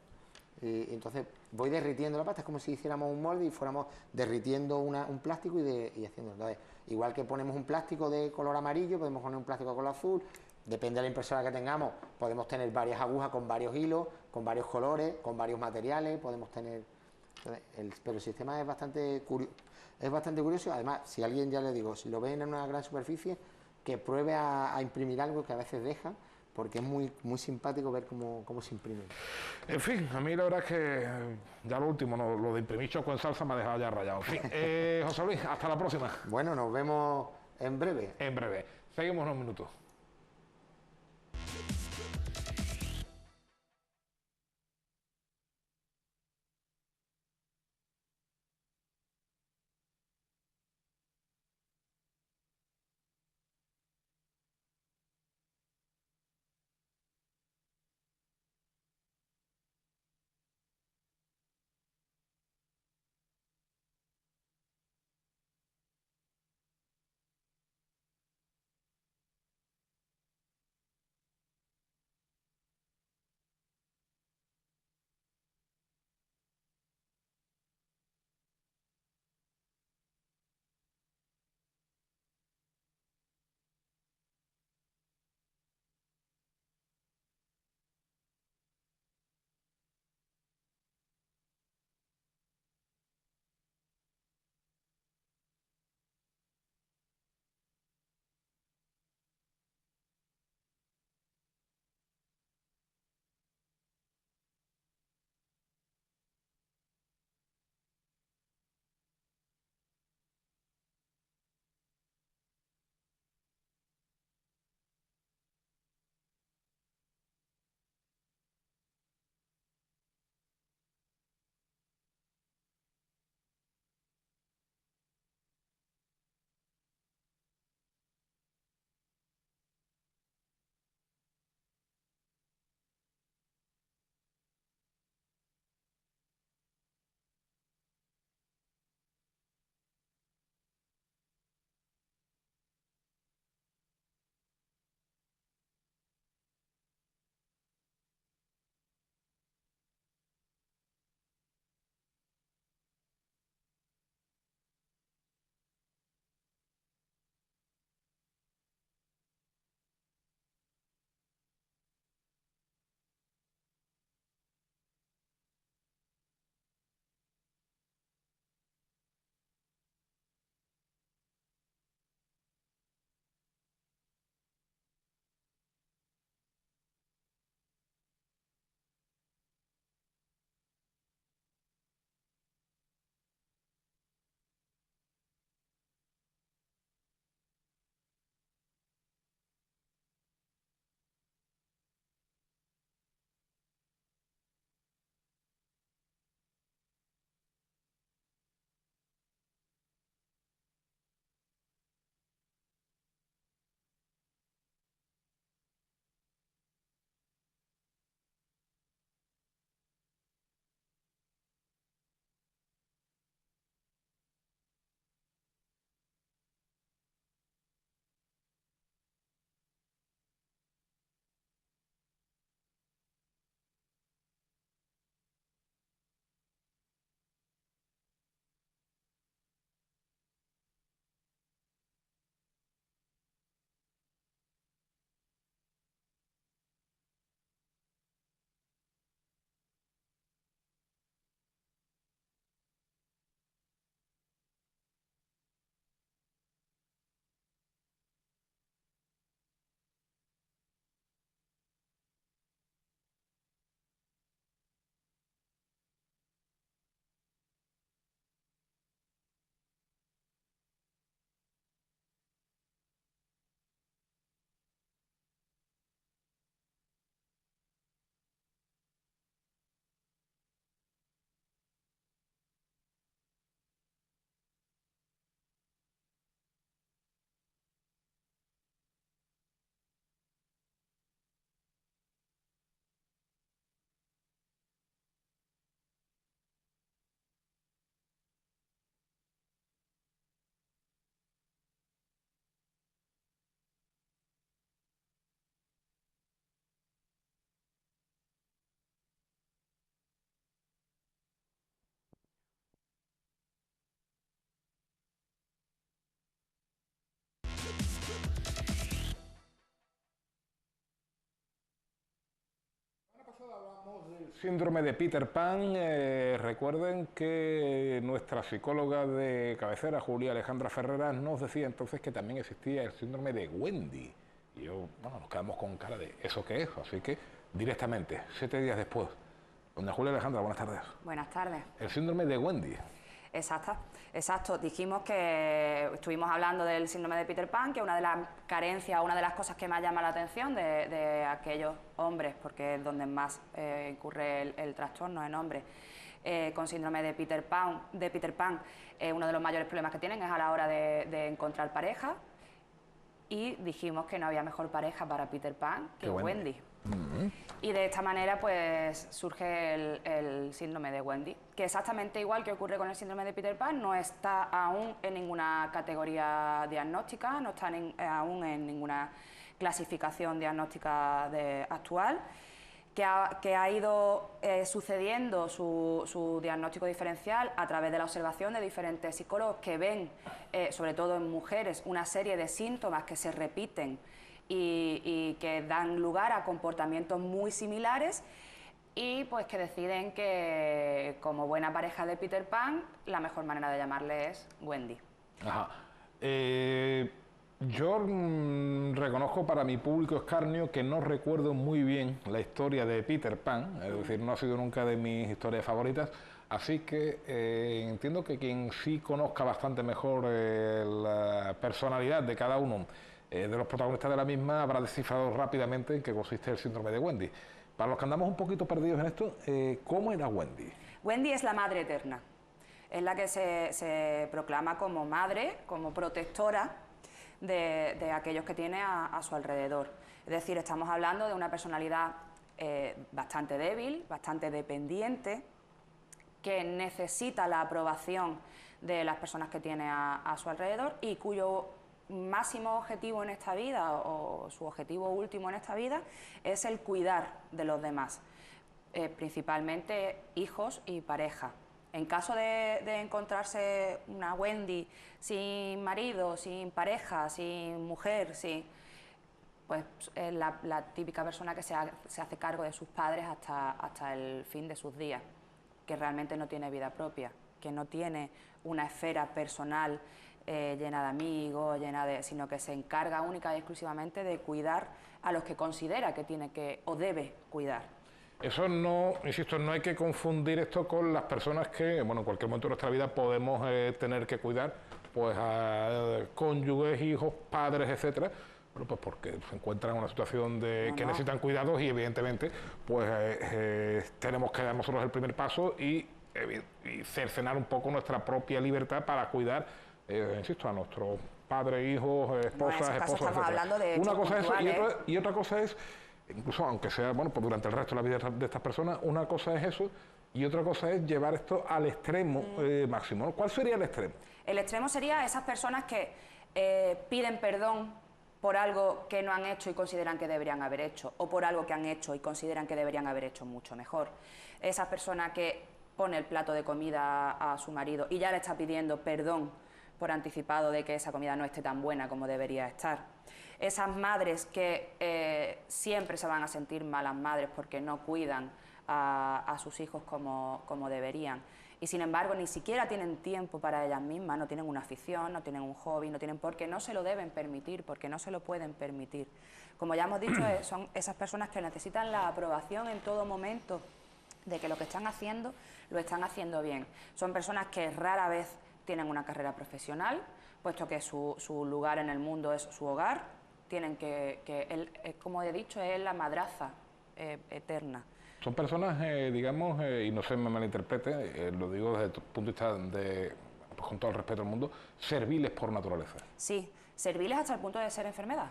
[SPEAKER 9] Y entonces voy derritiendo la pasta, es como si hiciéramos un molde y fuéramos derritiendo un plástico y haciendo. Entonces, igual que ponemos un plástico de color amarillo, podemos poner un plástico de color azul, depende de la impresora que tengamos, podemos tener varias agujas con varios hilos, con varios colores, con varios materiales, podemos tener... pero el sistema es bastante curioso. Además, si alguien, ya le digo, si lo ven en una gran superficie, que pruebe a imprimir algo que a veces deja, porque es muy simpático ver cómo se imprime.
[SPEAKER 1] En fin, a mí la verdad es que ya lo último, no, lo de imprimir choco en salsa me ha dejado ya rayado. En fin, José Luis, hasta la próxima.
[SPEAKER 9] Bueno, nos vemos en breve.
[SPEAKER 1] En breve. Seguimos unos minutos. Síndrome de Peter Pan. Recuerden que nuestra psicóloga de cabecera, Julia Alejandra Ferreras, nos decía entonces que también existía el síndrome de Wendy. Y bueno, nos quedamos con cara de ¿eso qué es? Así que directamente, 7 días después. Doña Julia Alejandra, buenas tardes.
[SPEAKER 10] Buenas tardes.
[SPEAKER 1] El síndrome de Wendy.
[SPEAKER 10] Exacto. Dijimos que estuvimos hablando del síndrome de Peter Pan, que una de las carencias, una de las cosas que más llama la atención de aquellos hombres, porque es donde más incurre el trastorno en hombres, con síndrome de Peter Pan, uno de los mayores problemas que tienen es a la hora de encontrar pareja, y dijimos que no había mejor pareja para Peter Pan que Wendy. Y de esta manera pues surge el síndrome de Wendy, que exactamente igual que ocurre con el síndrome de Peter Pan, no está aún en ninguna categoría diagnóstica, no está aún en ninguna clasificación diagnóstica actual, que ha ido sucediendo su diagnóstico diferencial a través de la observación de diferentes psicólogos que ven, sobre todo en mujeres, una serie de síntomas que se repiten y que dan lugar a comportamientos muy similares, y pues que deciden que, como buena pareja de Peter Pan, la mejor manera de llamarle es Wendy.
[SPEAKER 1] Ajá. Yo reconozco para mi público escarnio que no recuerdo muy bien la historia de Peter Pan, es decir, no ha sido nunca de mis historias favoritas, así que entiendo que quien sí conozca bastante mejor la personalidad de cada uno de los protagonistas de la misma habrá descifrado rápidamente en qué consiste el síndrome de Wendy. Para los que andamos un poquito perdidos en esto, ¿cómo era Wendy?
[SPEAKER 10] Wendy es la madre eterna, es la que se proclama como madre, como protectora de aquellos que tiene a su alrededor. Es decir, estamos hablando de una personalidad bastante débil, bastante dependiente, que necesita la aprobación de las personas que tiene a su alrededor y cuyo máximo objetivo en esta vida, o su objetivo último en esta vida, es el cuidar de los demás, principalmente hijos y pareja. En caso de encontrarse una Wendy sin marido, sin pareja, sin mujer, pues es la típica persona que se hace cargo de sus padres hasta el fin de sus días, que realmente no tiene vida propia, que no tiene una esfera personal llena de amigos, sino que se encarga única y exclusivamente de cuidar a los que considera que tiene que o debe cuidar.
[SPEAKER 1] Eso no, insisto, no hay que confundir esto con las personas que, bueno, en cualquier momento de nuestra vida podemos tener que cuidar, pues a cónyuges, hijos, padres, etcétera, bueno, pues porque se encuentran en una situación que necesitan cuidados y evidentemente pues tenemos que dar nosotros el primer paso y cercenar un poco nuestra propia libertad para cuidar, insisto, a nuestros padres, hijos, esposas, esposos, etcétera. Una cosa es eso y otra cosa es, incluso aunque sea, bueno, pues durante el resto de la vida de estas personas, una cosa es eso y otra cosa es llevar esto al extremo máximo, ¿no? ¿Cuál sería el extremo?
[SPEAKER 10] El extremo sería esas personas que piden perdón por algo que no han hecho y consideran que deberían haber hecho, o por algo que han hecho y consideran que deberían haber hecho mucho mejor. Esas personas que pone el plato de comida a su marido y ya le está pidiendo perdón por anticipado de que esa comida no esté tan buena como debería estar. Esas madres que siempre se van a sentir malas madres porque no cuidan a sus hijos como deberían. Y sin embargo ni siquiera tienen tiempo para ellas mismas, no tienen una afición, no tienen un hobby, no tienen, porque no se lo deben permitir, porque no se lo pueden permitir. Como ya hemos dicho, son esas personas que necesitan la aprobación en todo momento de que lo que están haciendo, lo están haciendo bien. Son personas que rara vez tienen una carrera profesional, puesto que su lugar en el mundo es su hogar, tienen como he dicho, es la madraza eterna.
[SPEAKER 1] Son personas, digamos, y no se me malinterprete, lo digo desde el punto de vista pues con todo el respeto del mundo, serviles por naturaleza.
[SPEAKER 10] Sí, serviles hasta el punto de ser enfermedad.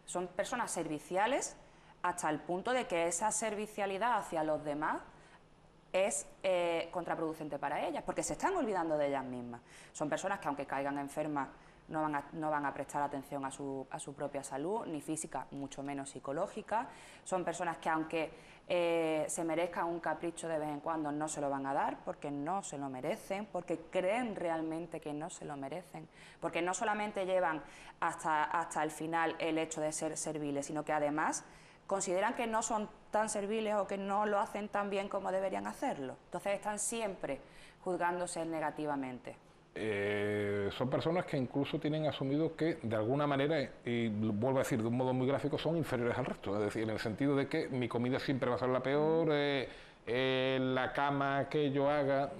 [SPEAKER 10] Son personas serviciales hasta el punto de que esa servicialidad hacia los demás es contraproducente para ellas, porque se están olvidando de ellas mismas. Son personas que aunque caigan enfermas no van a prestar atención a su propia salud, ni física, mucho menos psicológica. Son personas que aunque se merezcan un capricho de vez en cuando no se lo van a dar porque no se lo merecen, porque creen realmente que no se lo merecen, porque no solamente llevan hasta el final el hecho de ser serviles, sino que además consideran que no son tan serviles o que no lo hacen tan bien como deberían hacerlo. Entonces están siempre juzgándose negativamente.
[SPEAKER 1] Son personas que incluso tienen asumido que de alguna manera, y vuelvo a decir de un modo muy gráfico, son inferiores al resto, es decir, en el sentido de que mi comida siempre va a ser la peor, la cama que yo haga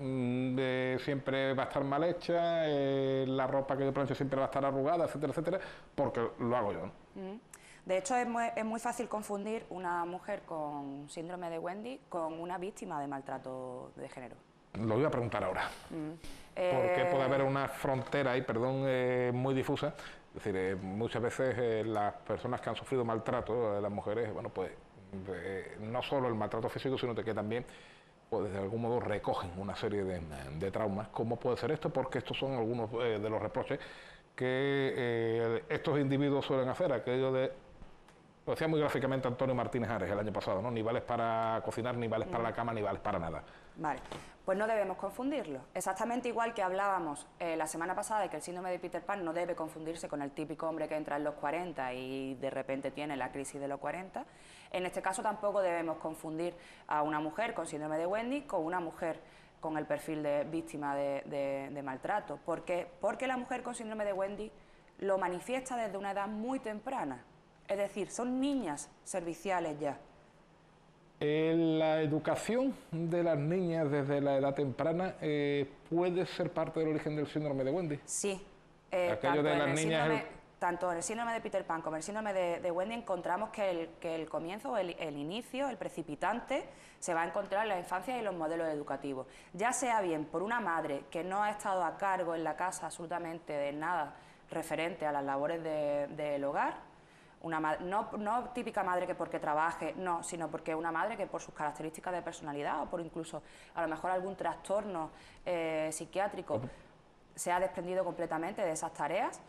[SPEAKER 1] siempre va a estar mal hecha, la ropa que yo plancho siempre va a estar arrugada, etcétera, etcétera, porque lo hago yo, ¿no?
[SPEAKER 10] De hecho, es muy fácil confundir una mujer con síndrome de Wendy con una víctima de maltrato de género.
[SPEAKER 1] Lo voy a preguntar ahora. Porque puede haber una frontera ahí, muy difusa. Es decir, muchas veces las personas que han sufrido maltrato, las mujeres, bueno, pues no solo el maltrato físico, sino que también, pues de algún modo recogen una serie de traumas. ¿Cómo puede ser esto? Porque estos son algunos de los reproches que estos individuos suelen hacer, aquello de... Lo decía muy gráficamente Antonio Martínez Ares el año pasado, ¿no? Ni vales para cocinar, ni vales para la cama, ni vales para nada.
[SPEAKER 10] Vale, pues no debemos confundirlo. Exactamente igual que hablábamos la semana pasada de que el síndrome de Peter Pan no debe confundirse con el típico hombre que entra en los 40 y de repente tiene la crisis de los 40, en este caso tampoco debemos confundir a una mujer con síndrome de Wendy con una mujer con el perfil de víctima de maltrato. ¿Por qué? Porque la mujer con síndrome de Wendy lo manifiesta desde una edad muy temprana. Es decir, son niñas serviciales ya.
[SPEAKER 1] La educación de las niñas desde la edad temprana puede ser parte del origen del síndrome de Wendy.
[SPEAKER 10] Sí. Tanto en el síndrome de Peter Pan como en el síndrome de Wendy encontramos que el comienzo, el inicio, el precipitante, se va a encontrar en la infancia y en los modelos educativos. Ya sea bien por una madre que no ha estado a cargo en la casa absolutamente de nada referente a las labores del hogar, no típica madre que porque trabaje, no, sino porque una madre que por sus características de personalidad o por incluso a lo mejor algún trastorno psiquiátrico se ha desprendido completamente de esas tareas,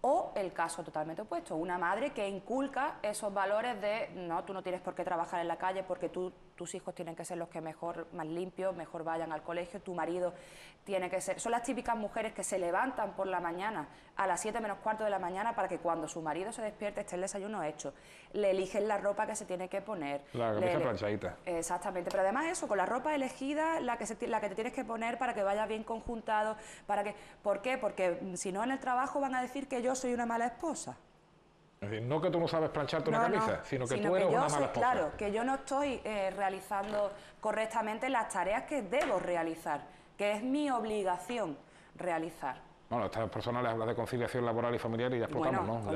[SPEAKER 10] o el caso totalmente opuesto, una madre que inculca esos valores de no, tú no tienes por qué trabajar en la calle porque tus hijos tienen que ser los que mejor, más limpios, mejor vayan al colegio, tu marido tiene que ser... Son las típicas mujeres que se levantan por la mañana a las 7 menos cuarto de la mañana para que cuando su marido se despierte esté el desayuno hecho, le eligen la ropa que se tiene que poner.
[SPEAKER 1] La camisa planchadita.
[SPEAKER 10] Exactamente, pero además eso, con la ropa elegida, la que te tienes que poner para que vaya bien conjuntado, ¿por qué? Porque si no en el trabajo van a decir que yo soy una mala esposa.
[SPEAKER 1] Es decir, no que tú no sabes plancharte una camisa, sino que tú eres una mala esposa.
[SPEAKER 10] Claro, que yo no estoy realizando correctamente las tareas que debo realizar, que es mi obligación realizar.
[SPEAKER 1] Bueno, a estas personas les hablas de conciliación laboral y familiar y ya explotamos, ¿no?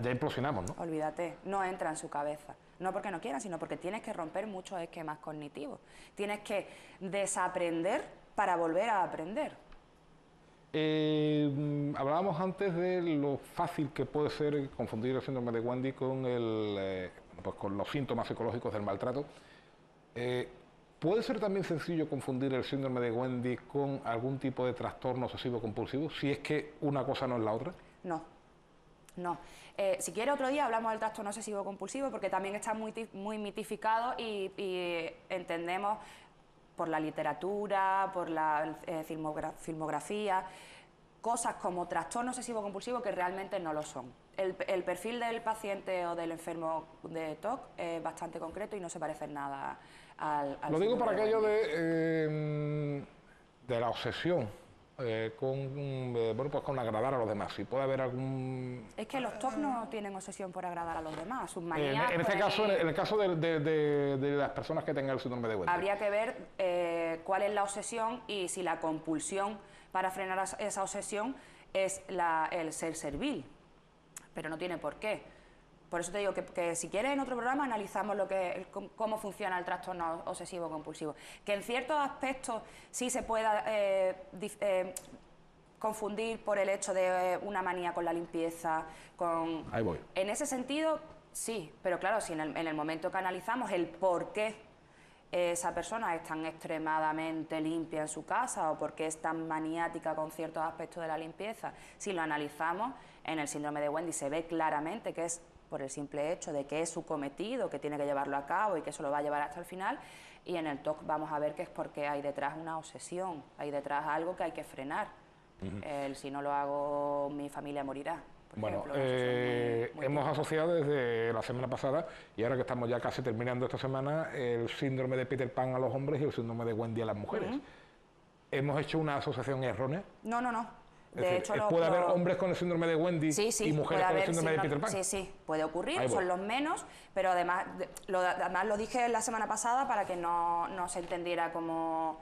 [SPEAKER 1] Ya implosionamos, ¿no?
[SPEAKER 10] Olvídate, no entra en su cabeza. No porque no quieran, sino porque tienes que romper muchos esquemas cognitivos. Tienes que desaprender para volver a aprender.
[SPEAKER 1] Hablábamos antes de lo fácil que puede ser confundir el síndrome de Wendy con, con los síntomas psicológicos del maltrato. ¿Puede ser también sencillo confundir el síndrome de Wendy con algún tipo de trastorno obsesivo-compulsivo, si es que una cosa no es la otra?
[SPEAKER 10] No. Si quiere otro día hablamos del trastorno obsesivo-compulsivo porque también está muy mitificado y entendemos por la literatura, por la filmografía, cosas como trastorno obsesivo-compulsivo que realmente no lo son. El perfil del paciente o del enfermo de TOC es bastante concreto y no se parece en nada al
[SPEAKER 1] Lo digo para aquello de la obsesión con agradar a los demás. Si puede haber algún...
[SPEAKER 10] Es que los TOC no tienen obsesión por agradar a los demás. Sus manías,
[SPEAKER 1] en el caso de las personas que tengan el síndrome de Wendy.
[SPEAKER 10] Habría que ver cuál es la obsesión y si la compulsión para frenar esa obsesión es el ser servil. Pero no tiene por qué. Por eso te digo que si quieres en otro programa analizamos cómo funciona el trastorno obsesivo-compulsivo. Que en ciertos aspectos sí se pueda confundir por el hecho de una manía con la limpieza,
[SPEAKER 1] Ahí voy.
[SPEAKER 10] En ese sentido, sí, pero claro, si en el momento que analizamos el por qué esa persona es tan extremadamente limpia en su casa o por qué es tan maniática con ciertos aspectos de la limpieza, si lo analizamos, en el síndrome de Wendy se ve claramente que es por el simple hecho de que es su cometido, que tiene que llevarlo a cabo y que eso lo va a llevar hasta el final, y en el TOC vamos a ver que es porque hay detrás una obsesión, hay detrás algo que hay que frenar. Si no lo hago, mi familia morirá. por
[SPEAKER 1] Bueno,
[SPEAKER 10] ejemplo, eso es muy
[SPEAKER 1] hemos
[SPEAKER 10] típico.
[SPEAKER 1] asociado desde la semana pasada, y ahora que estamos ya casi terminando esta semana, el síndrome de Peter Pan a los hombres y el síndrome de Wendy a las mujeres. ¿Hemos hecho una asociación errónea?
[SPEAKER 10] No, no, no.
[SPEAKER 1] Es
[SPEAKER 10] De
[SPEAKER 1] decir,
[SPEAKER 10] hecho,
[SPEAKER 1] ¿puede haber hombres con el síndrome de Wendy
[SPEAKER 10] sí, sí,
[SPEAKER 1] y mujeres
[SPEAKER 10] puede
[SPEAKER 1] con el
[SPEAKER 10] haber
[SPEAKER 1] síndrome de Peter Pan?
[SPEAKER 10] Sí, sí, puede ocurrir,
[SPEAKER 1] Ahí voy.
[SPEAKER 10] son los menos, pero además además lo dije la semana pasada para que no se entendiera como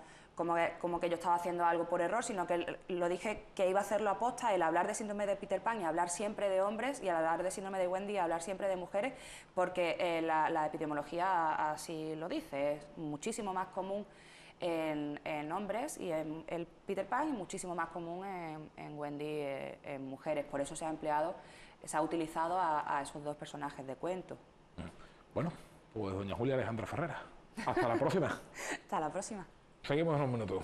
[SPEAKER 10] que yo estaba haciendo algo por error, sino que lo dije que iba a hacerlo aposta, el hablar de síndrome de Peter Pan y hablar siempre de hombres, y al hablar de síndrome de Wendy hablar siempre de mujeres, porque la epidemiología así lo dice, es muchísimo más común en hombres y en el Peter Pan, y muchísimo más común en Wendy en mujeres. Por eso se ha utilizado a esos dos personajes de cuento.
[SPEAKER 1] Bueno, pues doña Julia Alejandra Ferrera. Hasta la próxima.
[SPEAKER 10] Hasta la próxima.
[SPEAKER 1] Seguimos en un minuto.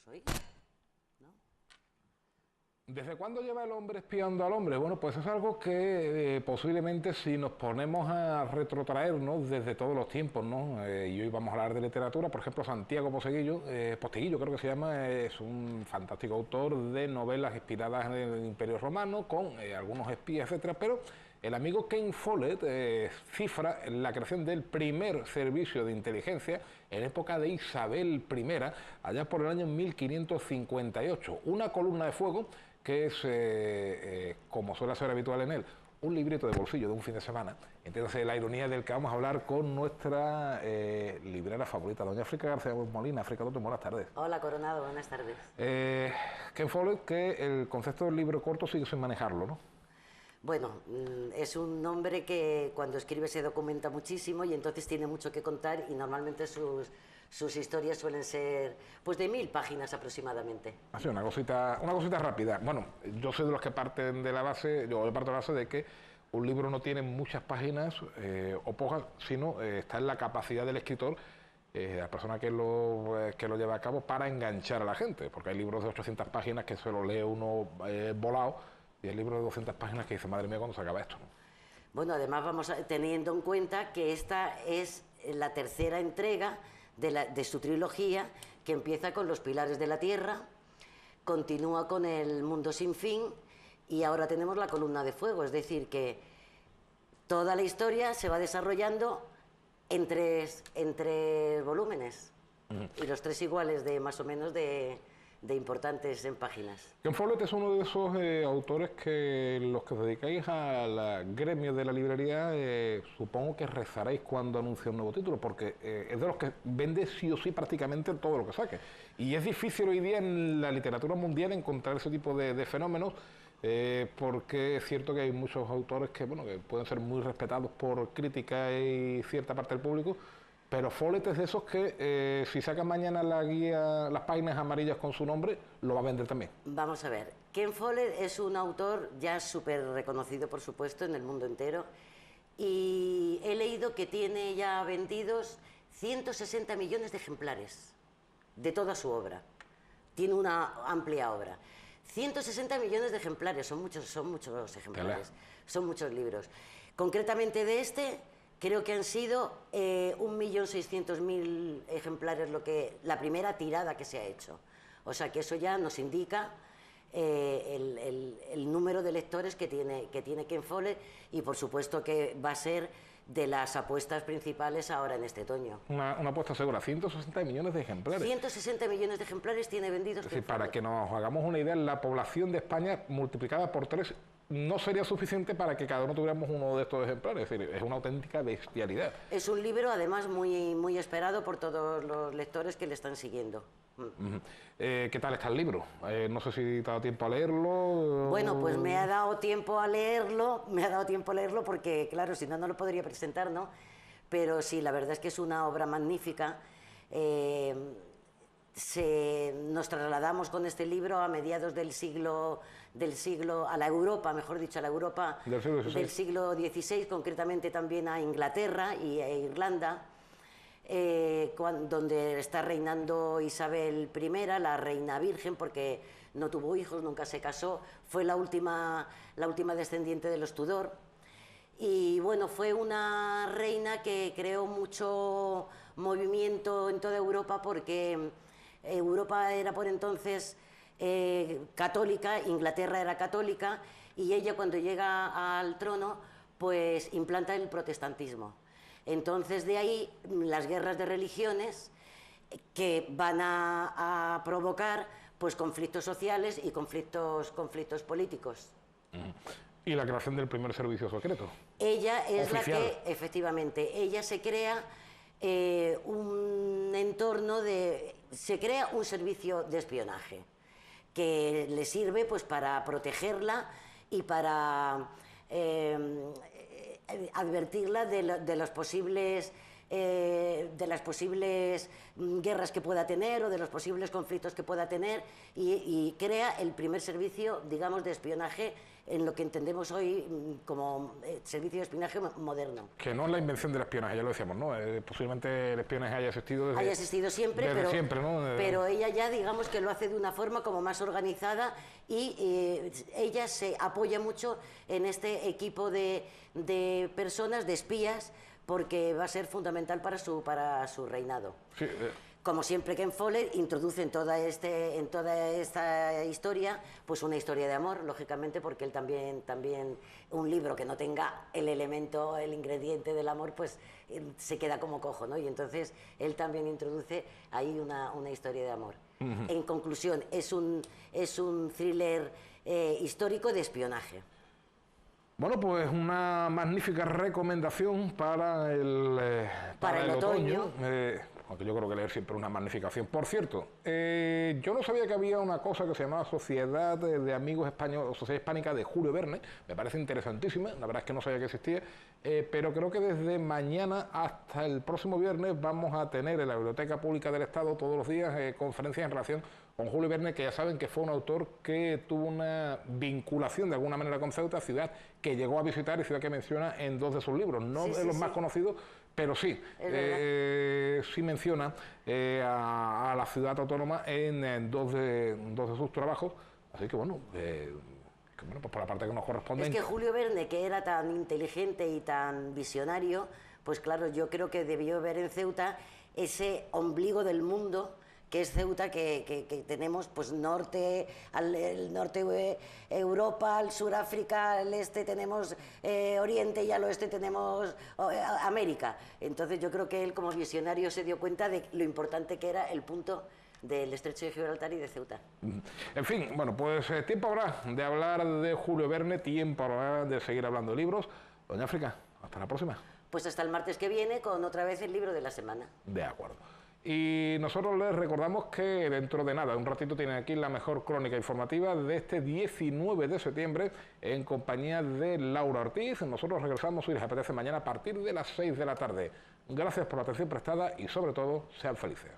[SPEAKER 11] oír, ¿no?
[SPEAKER 1] ¿Desde cuándo lleva el hombre espiando al hombre? Bueno, pues es algo que posiblemente si nos ponemos a retrotraernos desde todos los tiempos, ¿no? Y hoy vamos a hablar de literatura, por ejemplo, Santiago Posteguillo, creo que se llama, es un fantástico autor de novelas inspiradas en el Imperio Romano, con algunos espías, etcétera, pero el amigo Ken Follett cifra la creación del primer servicio de inteligencia en época de Isabel I, allá por el año 1558, una columna de fuego que es, como suele ser habitual en él, un librito de bolsillo de un fin de semana. Entonces, la ironía del que vamos a hablar con nuestra librera favorita, doña África García Molina. África, buenas tardes.
[SPEAKER 11] Hola, Coronado, buenas tardes.
[SPEAKER 1] Ken Follett, que el concepto del libro corto sigue sin manejarlo, ¿no?
[SPEAKER 11] Bueno, es un hombre que cuando escribe se documenta muchísimo y entonces tiene mucho que contar y normalmente sus historias suelen ser pues de 1000 páginas aproximadamente.
[SPEAKER 1] Así, una cosita rápida. Bueno, yo soy de los que parten de la base, yo parto de la base de que un libro no tiene muchas páginas o pocas, sino está en la capacidad del escritor, la persona que lo lleva a cabo para enganchar a la gente, porque hay libros de 800 páginas que se lo lee uno volado, y el libro de 200 páginas que dice, madre mía, ¿cuándo se acaba esto? ¿No?
[SPEAKER 11] Bueno, además teniendo en cuenta que esta es la tercera entrega de su trilogía, que empieza con Los Pilares de la Tierra, continúa con El Mundo Sin Fin y ahora tenemos La Columna de Fuego, es decir, que toda la historia se va desarrollando en tres volúmenes, y los tres iguales de más o menos de importantes en páginas.
[SPEAKER 1] Ken Follett es uno de esos autores que los que os dedicáis al gremio de la librería, supongo que rezaréis cuando anuncia un nuevo título, porque es de los que vende sí o sí prácticamente todo lo que saque. Y es difícil hoy día en la literatura mundial encontrar ese tipo de fenómenos, porque es cierto que hay muchos autores que pueden ser muy respetados por crítica y cierta parte del público, pero Follett es de esos que si sacan mañana la guía, las páginas amarillas con su nombre, lo va a vender también.
[SPEAKER 11] Vamos a ver, Ken Follett es un autor ya súper reconocido, por supuesto, en el mundo entero, y he leído que tiene ya vendidos 160 millones de ejemplares de toda su obra. Tiene una amplia obra. 160 millones de ejemplares, son muchos ejemplares, son muchos libros. Concretamente de este, creo que han sido 1.600.000 ejemplares la primera tirada que se ha hecho. O sea que eso ya nos indica el número de lectores que tiene Ken Follett, y por supuesto que va a ser de las apuestas principales ahora en este otoño.
[SPEAKER 1] Una apuesta segura, 160 millones de ejemplares.
[SPEAKER 11] 160 millones de ejemplares tiene vendidos.
[SPEAKER 1] Es decir, para que nos hagamos una idea, la población de España multiplicada por 3 no sería suficiente para que cada uno tuviéramos uno de estos ejemplares. Es decir, es una auténtica bestialidad.
[SPEAKER 11] Es un libro, además, muy, muy esperado por todos los lectores que le están siguiendo.
[SPEAKER 1] ¿Qué tal está el libro? No sé si te ha dado tiempo a leerlo.
[SPEAKER 11] Bueno, pues me ha dado tiempo a leerlo, porque, claro, si no, no lo podría presentar, ¿no? Pero sí, la verdad es que es una obra magnífica. Nos trasladamos con este libro a mediados del siglo, a la Europa, mejor dicho, a la Europa del siglo XVI, concretamente también a Inglaterra y a Irlanda, donde está reinando Isabel I, la reina virgen, porque no tuvo hijos, nunca se casó, fue la última descendiente de los Tudor. Y bueno, fue una reina que creó mucho movimiento en toda Europa, porque Europa era por entonces católica, Inglaterra era católica, y ella cuando llega al trono pues implanta el protestantismo. Entonces de ahí las guerras de religiones que van a provocar pues conflictos sociales y conflictos políticos.
[SPEAKER 10] Y la creación del primer servicio secreto.
[SPEAKER 11] Ella es oficial. La que, efectivamente, ella se crea un entorno se crea un servicio de espionaje que le sirve pues para protegerla y para advertirla de las posibles guerras que pueda tener o de los posibles conflictos que pueda tener, y crea el primer servicio, digamos, de espionaje en lo que entendemos hoy como servicio de espionaje moderno.
[SPEAKER 1] Que no es la invención del espionaje, ya lo decíamos, ¿no? Posiblemente el espionaje haya existido
[SPEAKER 11] siempre,
[SPEAKER 1] desde siempre, ¿no?
[SPEAKER 11] Pero ella ya, digamos que lo hace de una forma como más organizada y ella se apoya mucho en este equipo de personas, de espías, porque va a ser fundamental para su reinado.
[SPEAKER 1] Sí,
[SPEAKER 11] Como siempre, Ken Follett introduce en toda esta historia, pues una historia de amor, lógicamente, porque él también un libro que no tenga el elemento, el ingrediente del amor, pues se queda como cojo, ¿no? Y entonces él también introduce ahí una historia de amor. En conclusión, es un thriller histórico de espionaje.
[SPEAKER 1] Bueno, pues una magnífica recomendación para el otoño. Aunque yo creo que leer siempre es una magnificación. Por cierto, yo no sabía que había una cosa que se llamaba Sociedad de Amigos Españoles, Sociedad Hispánica de Julio Verne. Me parece interesantísima, la verdad es que no sabía que existía, pero creo que desde mañana hasta el próximo viernes vamos a tener en la Biblioteca Pública del Estado todos los días conferencias en relación con Julio Verne, que ya saben que fue un autor que tuvo una vinculación de alguna manera con Ceuta, ciudad que llegó a visitar y ciudad que menciona en 2 de sus libros, no de los más conocidos, pero sí, sí menciona a la ciudad autónoma en 2 de sus trabajos, así que bueno, pues por la parte que nos corresponde.
[SPEAKER 11] Es que Julio Verne, que era tan inteligente y tan visionario, pues claro, yo creo que debió ver en Ceuta ese ombligo del mundo que es Ceuta, que tenemos pues el norte Europa, al sur África, al este tenemos Oriente y al oeste tenemos América. Entonces yo creo que él como visionario se dio cuenta de lo importante que era el punto del Estrecho de Gibraltar y de Ceuta.
[SPEAKER 1] En fin, bueno, pues tiempo habrá de hablar de Julio Verne, tiempo habrá de seguir hablando de libros. Doña África, hasta la próxima.
[SPEAKER 11] Pues hasta el martes que viene con otra vez el libro de la semana.
[SPEAKER 1] De acuerdo. Y nosotros les recordamos que dentro de nada, un ratito, tienen aquí la mejor crónica informativa de este 19 de septiembre en compañía de Laura Ortiz. Nosotros regresamos, si les apetece, mañana a partir de las 6 de la tarde. Gracias por la atención prestada y sobre todo, sean felices.